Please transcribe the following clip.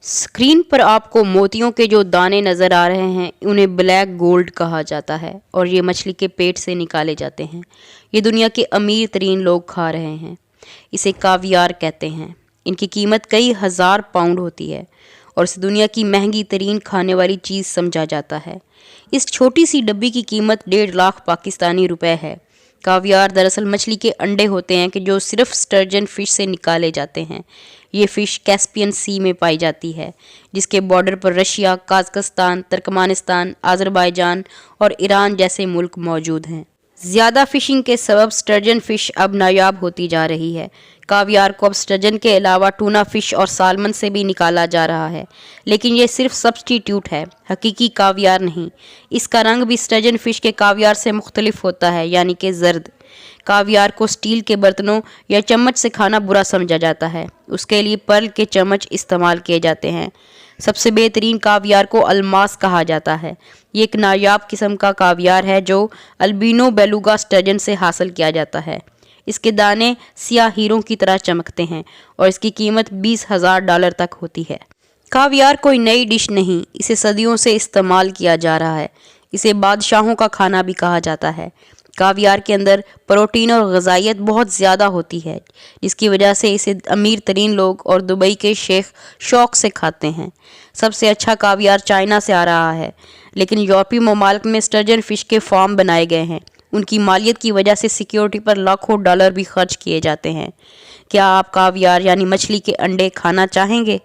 Screen पर आपको मोतियों के जो दाने नज़र आ रहे हैं उन्हें ब्लैक गोल्ड कहा जाता है और ये मछली के पेट से निकाले जाते हैं। ये दुनिया के अमीर तरीन लोग खा रहे हैं। इसे कावियार कहते हैं। इनकी कीमत कई हज़ार पाउंड होती है और इसे दुनिया की महंगी तरीन खाने वाली चीज़ समझा जाता है। इस छोटी सी डब्बी की कीमत 1.5 लाख पाकिस्तानी रुपए है। कावियार दरअसल मछली के अंडे होते हैं कि जो सिर्फ स्टर्जन फिश से निकाले जाते हैं। ये फ़िश कैस्पियन सी में पाई जाती है, जिसके बॉर्डर पर रशिया, कजाकिस्तान, तुर्कमेनिस्तान, अज़रबैजान और ईरान जैसे मुल्क मौजूद हैं। ज़्यादा फिशिंग के सबब स्टर्जन फ़िश अब नायाब होती जा रही है। कावियार को अब स्टर्जन के अलावा टूना फ़िश और सालमन से भी निकाला जा रहा है, लेकिन ये सिर्फ सब्स्टिट्यूट है, हकीकी कावियार नहीं। इसका रंग भी स्टर्जन फ़िश के कावियार से मुख्तलिफ होता है, यानी कि जर्द। कावियार को स्टील के बर्तनों या चम्मच से खाना बुरा समझा जाता है। उसके लिए पर्ल के चम्मच इस्तेमाल किए जाते हैं। सबसे बेहतरीन कावियार को अल्मास कहा जाता है। ये एक नायाब किस्म का कावियार है जो अल्बिनो बेलुगा स्टर्जन से हासिल किया जाता है। इसके दाने सियाह हीरों की तरह चमकते हैं और इसकी कीमत $20,000 तक होती है। कावियार कोई नई डिश नहीं, इसे सदियों से इस्तेमाल किया जा रहा है। इसे बादशाहों का खाना भी कहा जाता है। कावियार के अंदर प्रोटीन और ग़िज़ाइयत बहुत ज़्यादा होती है, जिसकी वजह से इसे अमीर तरीन लोग और दुबई के शेख शौक़ से खाते हैं। सबसे अच्छा कावियार चाइना से आ रहा है, लेकिन यूरोपीय ममालिक में स्टर्जन फ़िश के फार्म बनाए गए हैं। उनकी मालियत की वजह से सिक्योरिटी पर लाखों डॉलर भी खर्च किए जाते हैं। क्या आप कावियार यानी मछली के अंडे खाना चाहेंगे?